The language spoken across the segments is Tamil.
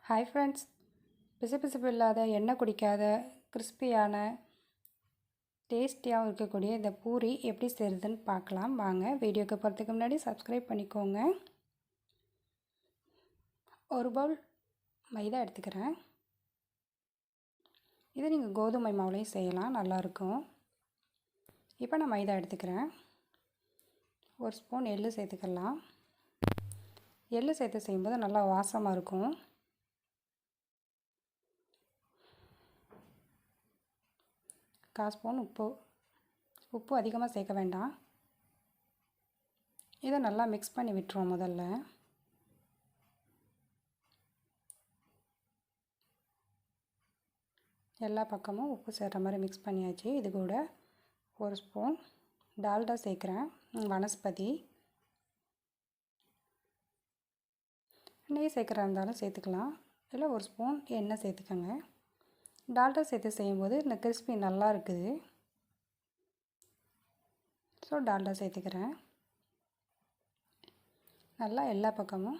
ஹாய் ஃப்ரெண்ட்ஸ், பிசுபிசுப்பு இல்லாத எண்ணெய் குடிக்காத கிறிஸ்பியான டேஸ்டியாகவும் இருக்கக்கூடிய இந்த பூரி எப்படி செய்கிறதுன்னு பார்க்கலாம் வாங்க. வீடியோக்கு போகிறதுக்கு முன்னாடி சப்ஸ்கிரைப் பண்ணிக்கோங்க. ஒரு பவுல் மைதா எடுத்துக்கிறேன். இதை நீங்கள் கோதுமை மாவுலையும் செய்யலாம், நல்லாயிருக்கும். இப்போ நான் மைதா எடுத்துக்கிறேன். ஒரு ஸ்பூன் எள்ளு சேர்த்துக்கலாம். எள்ளு சேர்த்து செய்யும்போது நல்லா வாசமாக இருக்கும். கால் ஸ்பூன் உப்பு அதிகமாக சேர்க்க வேண்டாம். இதை நல்லா மிக்ஸ் பண்ணி விட்டுருவோம். முதல்ல எல்லா பக்கமும் உப்பு சேர்கிற மாதிரி மிக்ஸ் பண்ணியாச்சு. இது கூட ஒரு ஸ்பூன் டால்டா சேர்க்குறேன், வனஸ்பதி. நெய் சேர்க்குறா இருந்தாலும் சேர்த்துக்கலாம், இல்லை ஒரு ஸ்பூன் எண்ணெய் சேர்த்துக்கோங்க. டால்டா சேர்த்து செய்யும்போது இந்த கிறிஸ்பி நல்லா இருக்குது. ஸோ டால்டா சேர்த்துக்கிறேன். நல்லா எல்லா பக்கமும்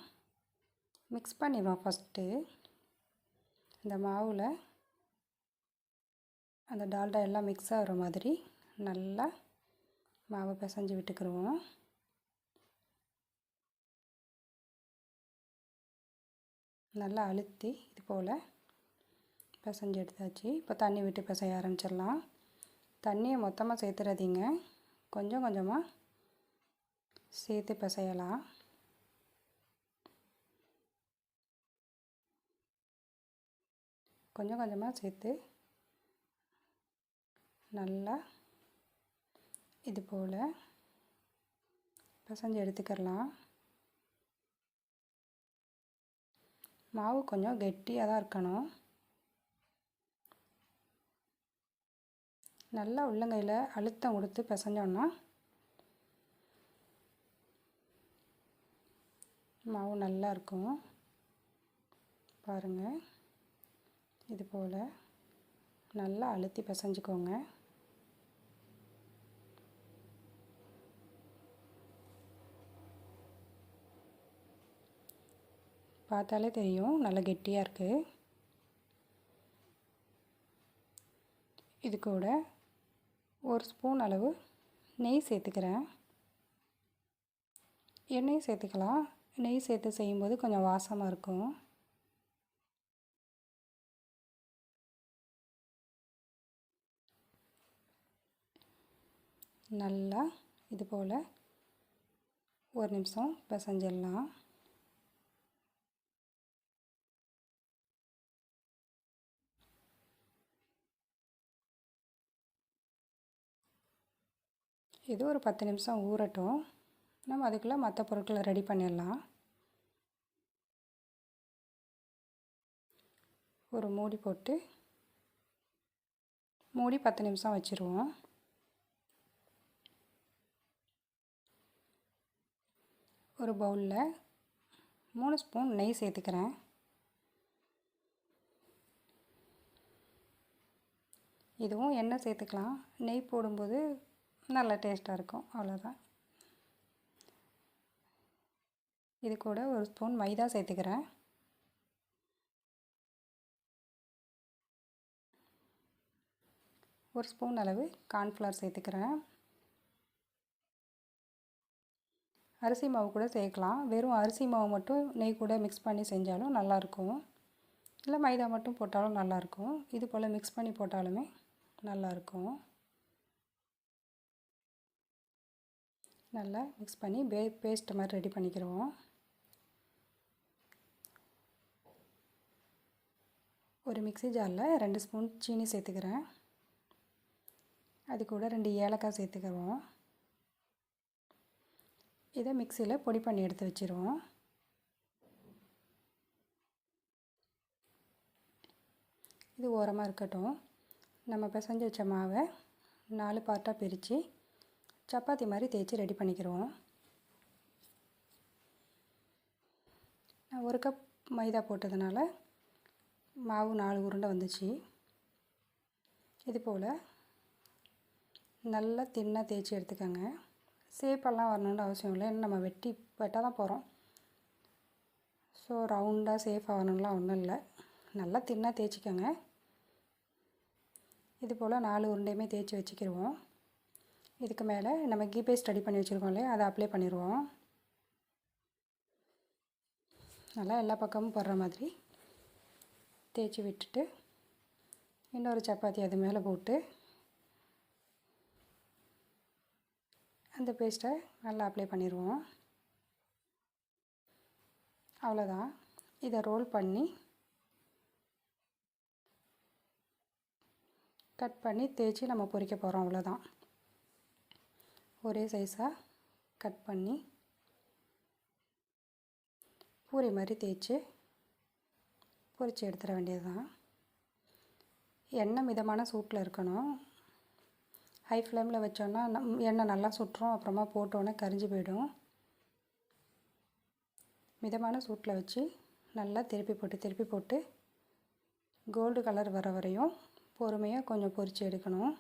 மிக்ஸ் பண்ணிடுவோம். ஃபஸ்ட்டு இந்த மாவில் அந்த டால்டா எல்லாம் மிக்ஸ் ஆகிற மாதிரி நல்லா மாவை பிசைஞ்சு விட்டுக்கிடுவோம். நல்லா அழுத்தி இது போல் பிசைஞ்சு எடுத்தாச்சு. இப்போ தண்ணி விட்டு பிசைய ஆரம்பிச்சிடலாம். தண்ணியை மொத்தமாக சேர்த்துறாதீங்க, கொஞ்சம் கொஞ்சமாக சேர்த்து பிசையலாம். கொஞ்சம் கொஞ்சமாக சேர்த்து நல்லா இது போல் பிசைஞ்சு எடுத்துக்கிடலாம். மாவு கொஞ்சம் கெட்டியாக தான் இருக்கணும். நல்லா உள்ளங்கையில் அழுத்தம் கொடுத்து பிசைஞ்சோன்னா மாவு நல்லா இருக்கும். பாருங்கள், இது போல் நல்லா அழுத்தி பிசைஞ்சுக்கோங்க. பார்த்தாலே தெரியும் நல்லா கெட்டியாக இருக்குது. இது கூட ஒரு ஸ்பூன் அளவு நெய் சேர்த்துக்கிறேன். எண்ணெயும் சேர்த்துக்கலாம். நெய் சேர்த்து செய்யும்போது கொஞ்சம் வாசமாக இருக்கும். நல்லா இது போல் ஒரு நிமிஷம் பிசைஞ்சிடலாம். இது ஒரு 10 நிமிஷம் ஊறட்டும். நம்ம அதுக்குள்ளே மற்ற பொருட்களை ரெடி பண்ணிடலாம். ஒரு மூடி போட்டு மூடி 10 நிமிஷம் வச்சுருவோம். ஒரு பவுலில் 3 ஸ்பூன் நெய் சேர்த்துக்கிறேன். இதுவும் எண்ணெய் சேர்த்துக்கலாம். நெய் போடும்போது நல்லா டேஸ்ட்டாக இருக்கும், அவ்வளோதான். இது கூட ஒரு ஸ்பூன் மைதா சேர்த்துக்கிறேன். ஒரு ஸ்பூன் அளவு கார்ன்ஃப்ளவர் சேர்த்துக்கிறேன். அரிசி மாவு கூட சேர்க்கலாம். வெறும் அரிசி மாவு மட்டும் நெய் கூட மிக்ஸ் பண்ணி செஞ்சாலும் நல்லாயிருக்கும், இல்லை மைதா மட்டும் போட்டாலும் நல்லாயிருக்கும். இது போல் மிக்ஸ் பண்ணி போட்டாலுமே நல்லாயிருக்கும். நல்லா மிக்ஸ் பண்ணி பேஸ்ட் மாதிரி ரெடி பண்ணிக்கிறோம். ஒரு மிக்ஸி ஜாரில் 2 ஸ்பூன் சீனி சேர்த்துக்கிறேன். அது கூட 2 ஏலக்காய் சேர்த்துக்கிறோம். இதை மிக்சியில் பொடி பண்ணி எடுத்து வச்சுருவோம். இது ஓரமாக இருக்கட்டும். நம்ம பிசைஞ்சு வச்ச மாவை 4 பார்ட்டாக பிரித்து சப்பாத்தி மாதிரி தேய்ச்சி ரெடி பண்ணிக்கிறோம். நான் 1 கப் மைதா போட்டதுனால மாவு 4 உருண்டை வந்துச்சு. இது போல் நல்லா தின்னாக தேய்ச்சி எடுத்துக்கோங்க. சேப்பெல்லாம் வரணுன்னு அவசியம் இல்லை, நம்ம வெட்டால் தான் போகிறோம். ஸோ ஸோ ரவுண்டாக சேஃப் ஆகணும்லாம் ஒன்றும் இல்லை, நல்லா தின்னாக தேய்ச்சிக்கோங்க. இது போல் 4 உருண்டையுமே தேய்ச்சி வச்சுக்கிடுவோம். இதுக்கு மேலே நம்ம கீ பேஸ்ட் ரெடி பண்ணி வச்சுருக்கோம் இல்லையா, அதை அப்ளை பண்ணிடுவோம். நல்லா எல்லா பக்கமும் போடுற மாதிரி தேய்ச்சி விட்டுட்டு இன்னொரு சப்பாத்தி அது மேலே போட்டு அந்த பேஸ்ட்டை நல்லா அப்ளை பண்ணிடுவோம். அவ்வளோதான். இதை ரோல் பண்ணி கட் பண்ணி தேய்ச்சி நம்ம பொரிக்க போகிறோம். அவ்வளோதான். ஒரே சைஸாக கட் பண்ணி பூரி மாதிரி தேய்ச்சி பொரித்து எடுத்துட வேண்டியது தான். எண்ணெய் மிதமான சூட்டில் இருக்கணும். ஹை ஃப்ளேமில் வச்சோன்னா எண்ணெய் நல்லா சுட்டுரும், அப்புறமா போட்டோன்னே கரிஞ்சு போயிடும். மிதமான சூட்டில் வச்சு நல்லா திருப்பி போட்டு கோல்டு கலர் வர வரையும் பொறுமையாக கொஞ்சம் பொரித்து எடுக்கணும்.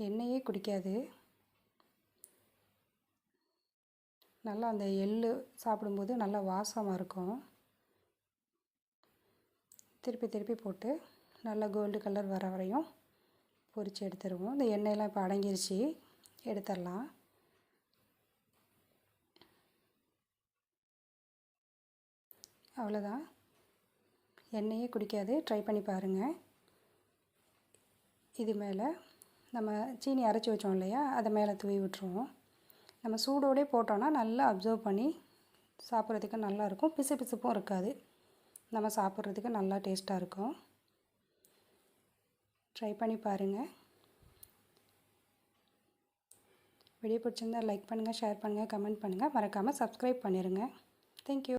எண்ணெயே குடிக்காது. நல்லா அந்த எள்ளு சாப்பிடும்போது நல்லா வாசமாக இருக்கும். திருப்பி போட்டு நல்லா கோல்டு கலர் வர வரையும் பொரித்து எடுத்துருவோம். இந்த எண்ணெயெல்லாம் இப்போ அடங்கிருச்சு, எடுத்துடலாம். அவ்வளோதான். எண்ணெயே குடிக்காது, ட்ரை பண்ணி பாருங்கள். இது மேலே நம்ம சீனி அரைச்சி வச்சோம் இல்லையா, அதை மேலே தூவி விட்டுருவோம். நம்ம சூடோடே போட்டோன்னா நல்லா அப்சர்வ் பண்ணி சாப்பிட்றதுக்கு நல்லாயிருக்கும். பிசுப்பும் இருக்காது. நம்ம சாப்பிட்றதுக்கு நல்லா டேஸ்ட்டாக இருக்கும். ட்ரை பண்ணி பாருங்கள். வீடியோ பிடிச்சிருந்தால் லைக் பண்ணுங்கள், ஷேர் பண்ணுங்கள், கமெண்ட் பண்ணுங்கள். மறக்காமல் சப்ஸ்கிரைப் பண்ணிடுங்க. தேங்க்யூ.